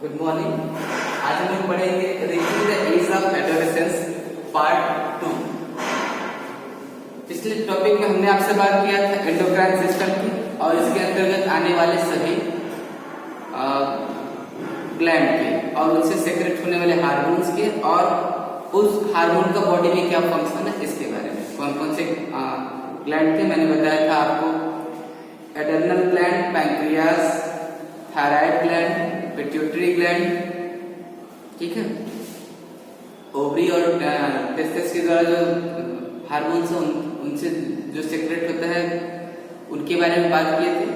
Good morning. आज हम लोग पढ़ेंगे reaching the age of adolescence part 2। पिछले टॉपिक में हमने आपसे बात किया था एंडोक्राइन सिस्टम की और इसके अंतर्गत आने वाले सभी ग्लैंड के और उनसे सेक्रेट होने वाले हार्मोन्स के और उस हार्मोन का बॉडी में क्या फंक्शन है इसके बारे में। कौन कौन से ग्लैंड थे मैंने बताया था आपको, adrenal gland, pancreas, thyroid gland, pituitary gland, ठीक है। ओवरी और टेस्टिस के द्वारा जो हार्मोन्स हैं उनसे जो सेक्रेट होता है उनके बारे में बात किए थे।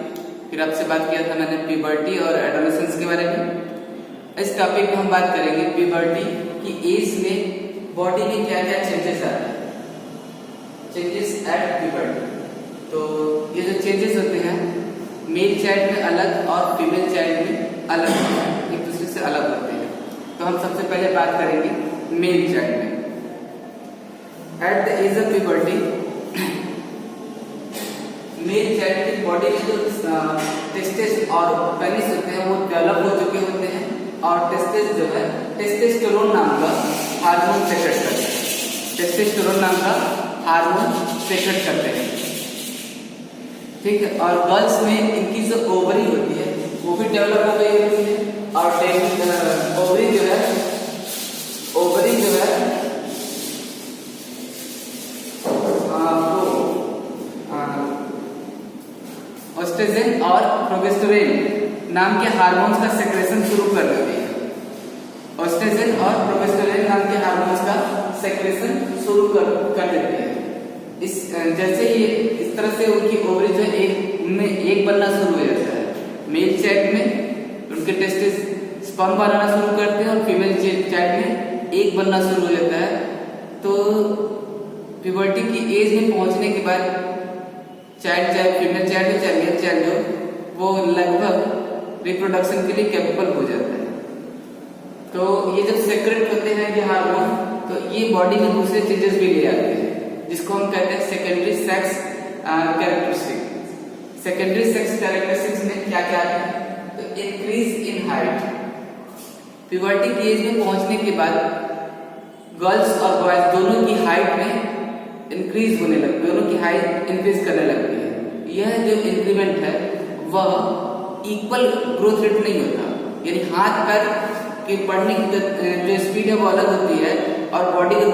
फिर आपसे बात किया था मैंने प्यूबर्टी और एडोलेसेंस के बारे में। इस टॉपिक में हम बात करेंगे प्यूबर्टी की एज में बॉडी में क्या क्या चेंजेस आते हैं, चेंजेस एट प्यूबर्टी। तो ये जो चेंजेस होते हैं मेल चाइल्ड में अलग और फीमेल चाइल्ड में अलग होते हैं, एक दूसरे से अलग होते हैं। तो हम सबसे पहले बात करेंगे मेल चाइल्ड में। At the age of puberty male child की बॉडी में जो टेस्टिस और पेनिस होते हैं वो डेवलप हो चुके होते हैं और टेस्टिस जो है टेस्टोस्टेरोन नाम का हार्मोन सेक्रेट करते हैं। टेस्टोस्टेरोन नाम का हार्मोन सेक्रेट करते हैं, ठीक है। और गर्ल्स में इनकी जो ओवरी होती है वो भी डेवलप हो गई होती है और ओवरी जो है ऑस्ट्रोजन और प्रोगेस्टेरोन नाम के हार्मोन्स का सेक्रेशन शुरू कर देती है। ऑस्ट्रोजन और प्रोगेस्टेरोन नाम के हार्मोन्स का सेक्रेशन शुरू कर देती है। इस जैसे ही इस तरह से उनकी ओवरी जो है एक बनना शुरू हो जाता है। मेल चाइल्ड में उनके टेस्टिस स्पर्म बनाना शुरू करते हैं और फीमेल चाइल्ड में एक बनना शुरू हो जाता है। तो प्यूबर्टी की एज में पहुंचने के बाद चाइल्ड चाहे फीमेल चाइल्ड हो चाहे मेल चाइल्ड हो वो लगभग रिप्रोडक्शन के लिए कैपेबल हो जाता है। तो ये जब सेक्रेट होते हैं ये हार्मोन तो ये बॉडी में दूसरे चेंजेस भी ले आते हैं जिसको हम कहते हैं secondary sex characteristics. Secondary sex characteristics में क्या क्या है तो इंक्रीज इन हाइट। प्यूबर्टी की एज में पहुंचने के बाद गर्ल्स और बॉयज दोनों की हाइट में इंक्रीज होने लगती है, दोनों की हाइट इंक्रीज करने लगती है। यह जो इंक्रीमेंट है वह इक्वल ग्रोथ रेट नहीं होता, यानी हाथ पैर के बढ़ने की जो स्पीड है वो अलग होती है और बॉडी के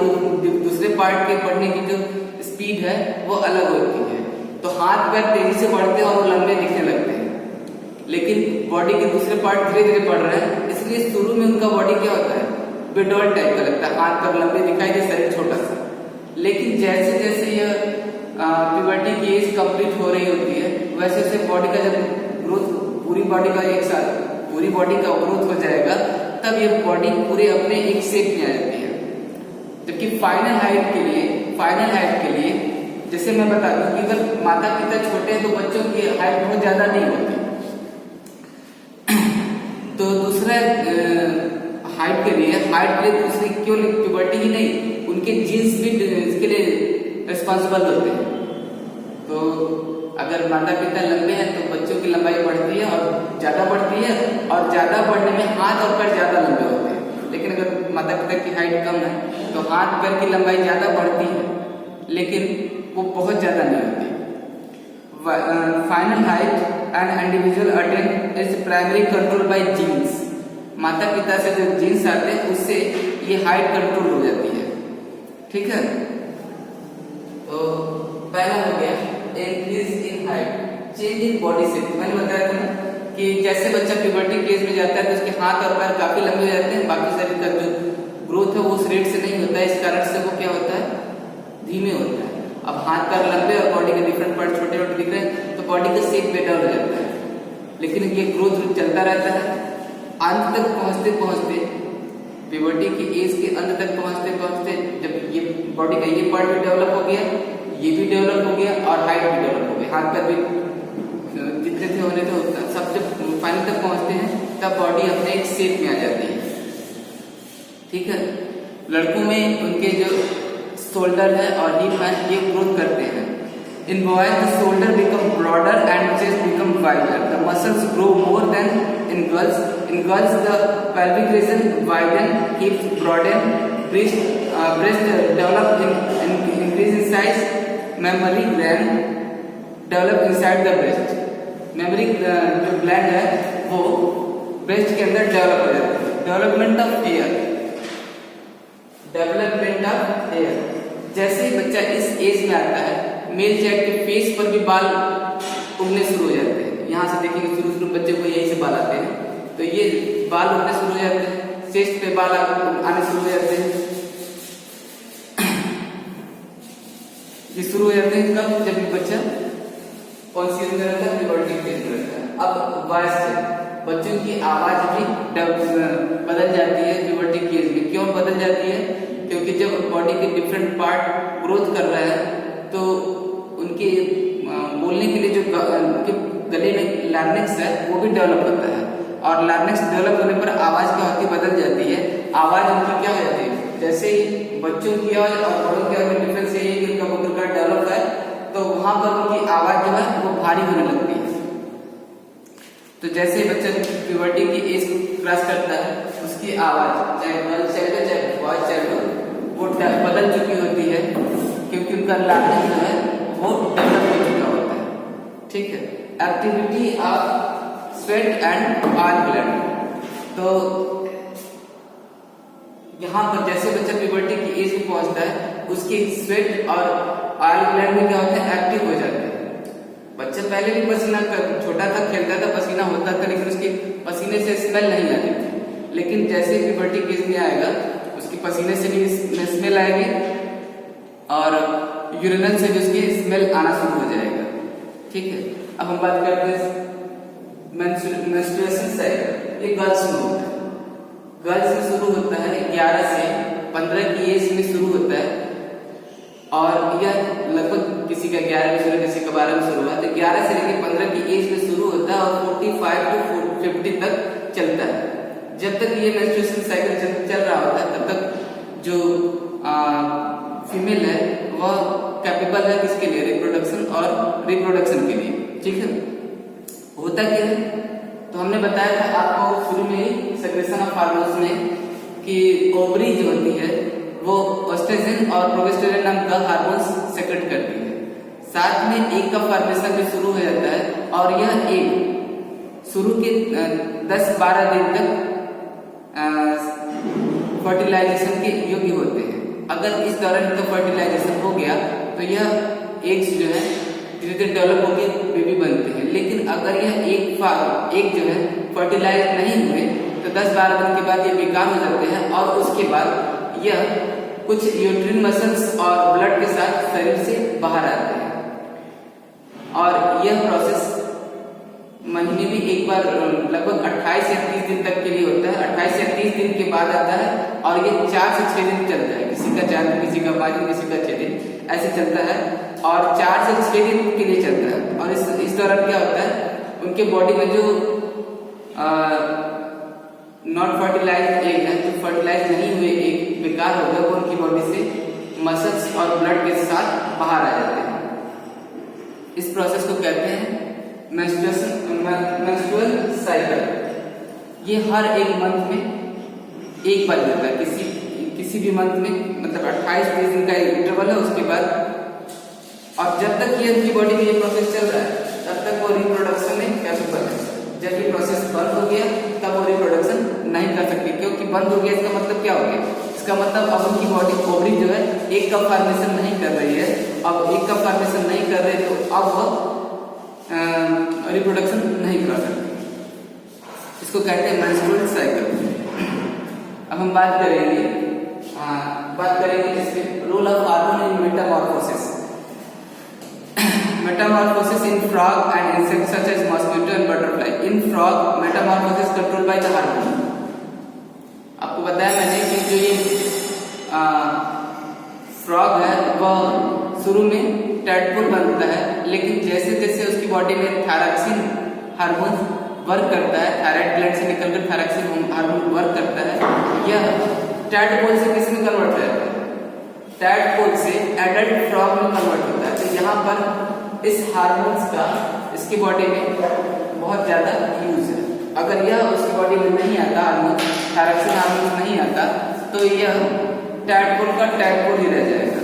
दूसरे पार्ट के बढ़ने की जो स्पीड है वो अलग होती है। तो हाथ पैर तेजी से बढ़ते हैं और वो लंबे दिखने लगते हैं, लेकिन बॉडी के दूसरे पार्ट धीरे धीरे बढ़ रहे हैं, इसलिए शुरू में उनका बॉडी क्या होता है बेडॉल टाइप का लगता है, हाथ पैर लंबे दिखाई दे, शरीर छोटा सा। लेकिन जैसे जैसे यह प्यूबर्टी की एज कंप्लीट हो रही होती है वैसे वैसे बॉडी का जब ग्रोथ पूरी बॉडी का एक साथ पूरी बॉडी का ग्रोथ हो जाएगा तब ये बॉडी पूरे अपने एक शेप में आ जाती है। जबकि फाइनल हाइट के लिए जैसे मैं बता दूं कि अगर माता पिता छोटे हैं तो बच्चों की हाइट बहुत ज्यादा नहीं होती। तो दूसरा हाइट के लिए दूसरी क्यों प्यूबर्टी ही नहीं उनके जीन्स भी इसके लिए रिस्पॉन्सिबल होते हैं। तो अगर माता पिता लंबे हैं तो बच्चों की लंबाई बढ़ती है और ज्यादा बढ़ती है और ज्यादा बढ़ने में हाथ और पैर ज्यादा लंबे होते हैं। लेकिन अगर माता पिता की हाइट कम है तो हाथ पैर की लंबाई ज्यादा बढ़ती है लेकिन वो बहुत ज्यादा नहीं होती। Final height and individual attain is primary control by genes. माता पिता से जो जीन्स आते हैं उससे ये हाइट कंट्रोल हो जाती है, ठीक है। तो पहला हो गया increase in height, change in body shape. मैंने बताया था ना कि जैसे बच्चा प्यूबर्टी की एज में जाता है तो उसके हाथ और पैर काफी लंबे हो जाते हैं, बाकी शरीर का जो ग्रोथ है वो उस रेट से नहीं होता है, इस कारण से वो क्या होता है धीमे होता है। अब हाथ पैर लंबे और बॉडी के डिफरेंट पार्ट छोटे छोटे दिख रहे हैं तो बॉडी का शेप बेटर हो जाता है, लेकिन ये ग्रोथ चलता रहता है। अंत तक पहुंचते पहुंचते प्यूबर्टी की एज के अंत तक पहुंचते पहुंचते जब ये बॉडी का ये पार्ट भी डेवलप हो गया, ये भी डेवलप हो गया और हाइट भी डेवलप हो गई, हाथ पैर भी जितने थे होने थे सब जब फाइनल तक पहुंचते हैं तब बॉडी अपने एक शेप में आ जाती है, ठीक है। लड़कों में उनके जो शोल्डर है और हिप है ये ग्रोथ करते हैं In boys, the shoulder become broader and chest become wider. The muscles grow more than in girls. In girls, the pelvic region widen, hips broaden, breast develop increase in size, mammary gland develop inside the breast. Mammary जो gland है वो breast के अंदर develop हो जाता है. Development of hair. जैसे ही बच्चा इस एज में आता है, मेल चाइल्ड के फेस पर भी बाल उगने शुरू हो जाते हैं. यहाँ से देखिए शुरू बच्चे को यही से बाल आते हैं, तो ये बाल उगने शुरू हो जाते हैं. चेस्ट पे बाल आने शुरू हो जाते हैं. ये शुरू हो जाते हैं कब? जब भी बच्चा कौन सी एज में रहता है? प्यूबर्टी फेज में रहता है. अब वॉइस से बच्चों की आवाज भी बदल जाती है प्यूबर्टी की एज में. क्यों बदल जाती है? क्योंकि जब बॉडी के डिफरेंट पार्ट ग्रोथ कर रहा है तो उनके बोलने के लिए जो उनके गले में लार्निक्स है वो भी डेवलप होता है. और लार्निक्स डेवलप होने पर आवाज क्या होती है? बदल जाती है. आवाज उनकी क्या हो जाती है? जैसे ही बच्चों की आवाज और बड़ों की आवाज में डिफरेंस यही है कि उनका वोकल कॉर्ड डेवलप है, तो वहां पर उनकी आवाज जो है वो भारी होने लगती है. तो जैसे ही बच्चा प्यूबर्टी की एज क्रॉस करता है, उसकी आवाज चाहे गर्ल चाइल्ड हो चाहे बॉय चाइल्ड हो वो बदल चुकी होती है, क्योंकि उनका लार्निक्स जो है वो डेवलप हो चुका होता है. ठीक है. Activity of sweat and oil gland. तो यहाँ पर जैसे बच्चा प्यूबर्टी की एज में पहुंचता है, उसकी स्वेट और ऑयल ग्लैंड में क्या होता है? एक्टिव हो जाते हैं. बच्चा पहले भी पसीना छोटा था, खेलता था, पसीना होता था, लेकिन उसके पसीने से स्मेल नहीं आती थी. लेकिन जैसे प्यूबर्टी की एज में आएगा, उसके पसीने से भी स्मेल आएगी और यूरिनल से भी उसकी स्मेल आना शुरू हो जाएगा. ठीक है. अब हम बात करते हैं मेंस्ट्रुएशन साइकिल. ये गर्ल्स में होता है. गर्ल्स में शुरू होता है 11 से 15 की एज में शुरू होता है, और यह लगभग किसी का 11 में शुरू, किसी का 12 में शुरू हुआ. तो 11 से लेकर 15 की एज में शुरू होता है और 45 to 50 तक चलता है. जब तक ये मेंस्ट्रुएशन साइकिल चल रहा होता है, तब तक जो फीमेल है वह कैपेबल है किसके लिए? रिप्रोडक्शन के लिए. ठीक है. होता क्या है? तो हमने बताया था आपको शुरू में ही सेक्रेशन ऑफ हार्मोन्स में कि ओवरी जो होती है वो एस्ट्रोजन और प्रोजेस्टेरोन नाम का हार्मोन्स सेक्रेट करती है. साथ में एग का फॉर्मेशन भी शुरू हो जाता है, और यह एग शुरू के 10-12 दिन तक फर्टिलाइजेशन के योग्य होते हैं. अगर इस दौरान इनका फर्टिलाइजेशन हो गया तो यह एग्स जो है धीरे धीरे डेवलप होकर बेबी बनते हैं. लेकिन अगर यह एग जो है फर्टिलाइज नहीं हुए तो 10-12 दिन के बाद ये बेकार हो जाते हैं, और उसके बाद यह कुछ यूट्रिन मसल्स और ब्लड के साथ शरीर से बाहर आते हैं. और यह प्रोसेस महीने में एक बार लगभग 28 से 30 दिन तक के लिए होता है. 28 से 30 दिन के बाद आता है, और ये 4 से 6 दिन चलता है. किसी का 4 दिन, किसी का 5 दिन, किसी का 6 दिन, ऐसे चलता है. और 4 से 6 दिन के लिए चलता है. और इस दौरान क्या होता है? उनके बॉडी में जो नॉट फर्टिलाइज एग है, जो फर्टिलाइज नहीं हुए एग बेकार हो गए, वो उनकी बॉडी से मसल्स और ब्लड के साथ बाहर आ जाते हैं. इस प्रोसेस को कहते हैं मेंस्ट्रुअल साइकिल. ये हर एक मंथ में एक बार होता है. किसी भी मंथ में, मतलब 28 दिन का इंटरवल है. उसके बाद और जब तक ये उनकी बॉडी में ये प्रोसेस चल रहा है, तब तक वो रिप्रोडक्शन में कैपेबल है. जब ये प्रोसेस बंद हो गया तब वो रिप्रोडक्शन नहीं कर सकती. क्योंकि बंद हो गया इसका मतलब क्या हो गया? इसका मतलब अब उनकी बॉडी ओवरी जो है एक का फॉर्मेशन नहीं कर रही है. अब एक का फॉर्मेशन नहीं कर रही तो अब वो रिप्रोडक्शन नहीं कर सकती. इसको कहते हैं मेंस्ट्रुअल साइकिल. अब हम बात करेंगे इसमें role of hormone in metamorphosis. Metamorphosis in frog and insects such as mosquito and butterfly. In frog, metamorphosis controlled by the hormone. आपको बताया मैंने कि जो ये फ्रॉग है वह शुरू में टैडपोल बनता है, लेकिन जैसे जैसे उसकी बॉडी में थायरॉक्सिन हार्मोन वर्क करता है, थायराइड ग्लैंड से निकलकर थायरॉक्सिन हार्मोन वर्क करता है, यह टैडपोल से किस में कन्वर्ट होता है? टैडपोल से एडल्ट फ्रॉग में कन्वर्ट होता है. तो यहाँ पर इस हार्मोन्स का इसकी बॉडी में बहुत ज़्यादा यूज है। अगर यह उसकी बॉडी में नहीं आता, हार्मोन थायरॉक्सिन हार्मोन नहीं आता, तो यह टैडपोल का टैडपोल ही रह जाएगा।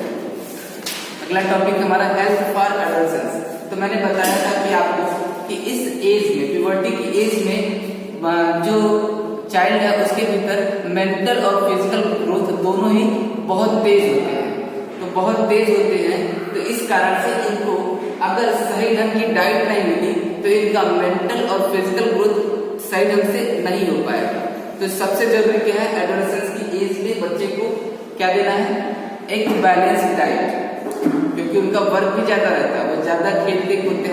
अगला टॉपिक हमारा हेल्थ फॉर एडोलेसेंस। तो मैंने बताया था कि आपको कि इस एज में, प्यूबर्टी की एज में जो चाइल्ड है उसके भीतर मेंटल और फिजिकल ग्रोथ दोनों ही बहुत तेज होते हैं। तो बहुत तेज होते हैं, तो इस कारण से इनको अगर सही ढंग की डाइट नहीं मिली तो इनका मेंटल और फिजिकल ग्रोथ सही ढंग से नहीं हो पाएगा। तो सबसे जरूरी क्या है, एडोलेसेंस की एज में बच्चे को क्या देना है, एक बैलेंस डाइट, क्योंकि उनका वर्क भी ज्यादा रहता है, वो ज्यादा खेलते कूदते,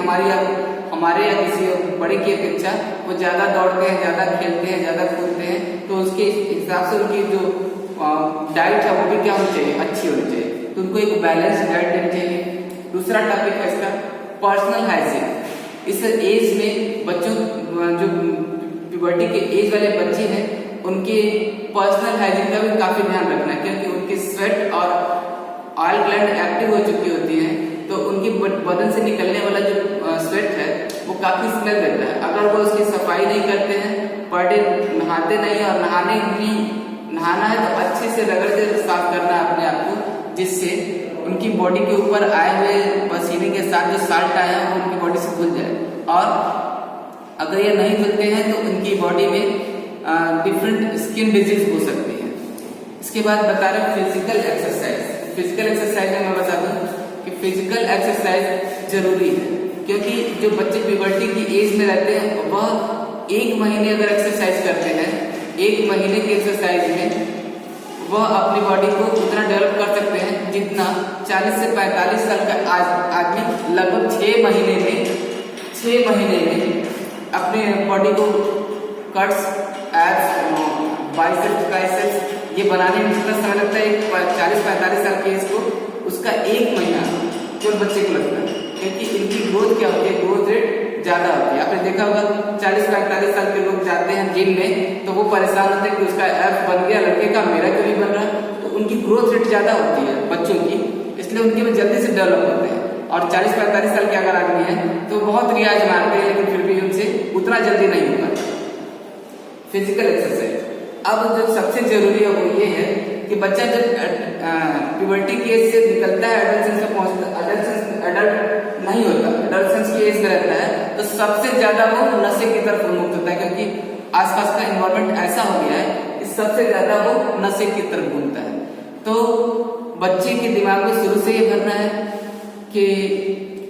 हमारे या किसी बड़े की अपेक्षा वो ज्यादा दौड़ते हैं, ज्यादा खेलते हैं, ज्यादा कूदते हैं। तो उसके हिसाब से उनकी जो डाइट है वो भी क्या होनी चाहिए, अच्छी होनी चाहिए। तो उनको एक बैलेंस डाइट देनी चाहिए। दूसरा टॉपिक है इसका पर्सनल हाइजीन। इस एज में बच्चों जो प्यूबर्टी के एज वाले बच्चे हैं उनके पर्सनल हाइजीन का भी काफी ध्यान रखना है, क्योंकि उनके स्वेट और ऑयल ग्लैंड एक्टिव हो चुकी होती हैं। तो उनके बदन से निकलने वाला जो स्वेट है वो काफी स्मेल देता है। अगर वो उसकी सफाई नहीं करते हैं, पर डे नहाते नहीं, और नहाना है तो अच्छे से रगड़ के साफ करना है अपने आप को, जिससे उनकी बॉडी के ऊपर आए हुए पसीने के साथ जो साल्ट आया है वो उनकी बॉडी से धुल जाए। और अगर ये नहीं धुलते हैं तो उनकी बॉडी में डिफरेंट स्किन डिजीज हो सकती है। इसके बाद बता रहे फिजिकल एक्सरसाइज। फिजिकल एक्सरसाइज में मैं बता दूं कि फिजिकल एक्सरसाइज जरूरी है, क्योंकि जो बच्चे प्यूबर्टी की एज में रहते हैं वह 1 महीने अगर एक्सरसाइज करते हैं, 1 महीने की एक्सरसाइज में वह अपनी बॉडी को उतना डेवलप कर सकते हैं जितना 40 से 45 साल का आदमी लगभग 6 महीने में अपने बॉडी को कट्स, एब्स, बाइसेप्स, ट्राइसेप्स ये बनाने में जितना समय लगता है 40-45 साल के एज को, उसका 1 महीना केवल बच्चे को लगता है, क्योंकि इनकी ग्रोथ क्या होती है, ग्रोथ रेट ज्यादा होती है। आपने देखा होगा 40-45 साल के लोग जाते हैं जिम में तो वो परेशान होते हैं कि उसका एब्स बन गया, लड़के का मेरा क्यों नहीं बन रहा। तो उनकी ग्रोथ रेट ज्यादा होती है बच्चों की, इसलिए उनके में जल्दी से डेवलप होते हैं। और 40-45 साल के अगर आदमी है तो बहुत रियाज मारते हैं, लेकिन फिर भी उनसे उतना जल्दी नहीं होता। Physical exercise. अब जो सबसे जरूरी है वो ये है कि बच्चा जब प्यूबर्टी की एज से निकलता है, एडोलेसेंस में पहुंचता है, एडल्ट नहीं होता, एडोलेसेंस की एज में रहता है, तो सबसे ज्यादा वो नशे की तरफ उन्मुक्त होता है, क्योंकि आसपास का एनवायरनमेंट ऐसा हो गया है कि सबसे ज्यादा वो नशे की तरफ घूमता है। तो बच्चे के दिमाग में शुरू से ये भरना है कि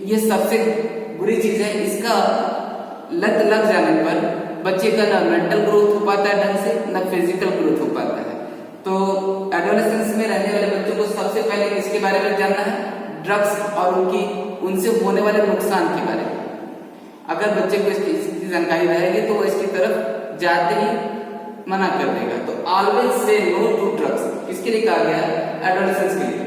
ये सबसे बुरी चीज है, इसका लत लग जाने पर बच्चे का ना मेंटल ग्रोथ हो पाता है ढंग से, ना फिजिकल ग्रोथ हो पाता है। तो एडोलेसेंस में रहने वाले बच्चों को सबसे पहले किसके बारे में जानना है, ड्रग्स और उनसे होने वाले नुकसान के बारे में। अगर बच्चे को इसकी जानकारी रहेगी तो वो इसकी तरफ जाते ही मना कर देगा। तो always say no to drugs, इसके लिए कहा गया है एडोलेसेंस के लिए।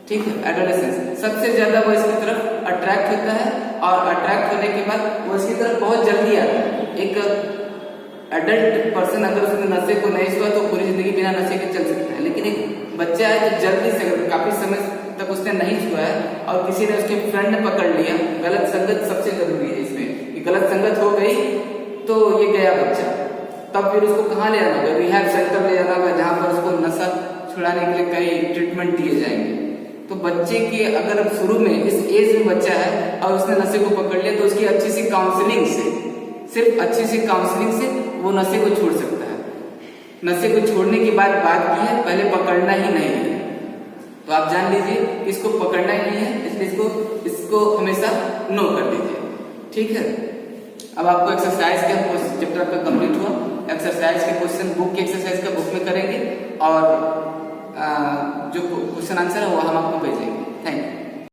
ठीक है, एडोलेसेंस सबसे ज्यादा वो इसकी तरफ अट्रैक्ट होता है, और अट्रैक्ट होने के बाद वो इसकी तरफ बहुत जल्दी आता है। एक एडल्ट पर्सन अगर उसने नशे को नहीं छुआ तो पूरी जिंदगी बिना नशे के चल सकता है, लेकिन एक बच्चा है जो जल्दी से, काफी समय तक उसने नहीं छुआ है और किसी ने उसके फ्रेंड ने पकड़ लिया, गलत संगत सबसे जरूरी है इसमें, कि गलत संगत हो गई तो ये गया बच्चा, तब फिर उसको कहाँ ले जाना होगा, रिहैब सेंटर ले जाना होगा, जहाँ पर उसको नशा छुड़ाने के लिए कई ट्रीटमेंट दिए जाएंगे। तो बच्चे की अगर शुरू में इस एज में बच्चा है और उसने नशे को पकड़ लिया तो उसकी अच्छी सी काउंसलिंग से, सिर्फ अच्छी सी काउंसलिंग से वो नशे को छोड़ सकता है। नशे को छोड़ने की बात की है, पहले पकड़ना ही नहीं है। तो आप जान लीजिए इसको पकड़ना ही नहीं है, इसलिए इसको हमेशा नो कर दीजिए। ठीक है, अब आपको एक्सरसाइज का चैप्टर आपका कंप्लीट हुआ। एक्सरसाइज के क्वेश्चन बुक की एक्सरसाइज का बुक में करेंगे, और जो क्वेश्चन आंसर है वो हम आपको भेजेंगे।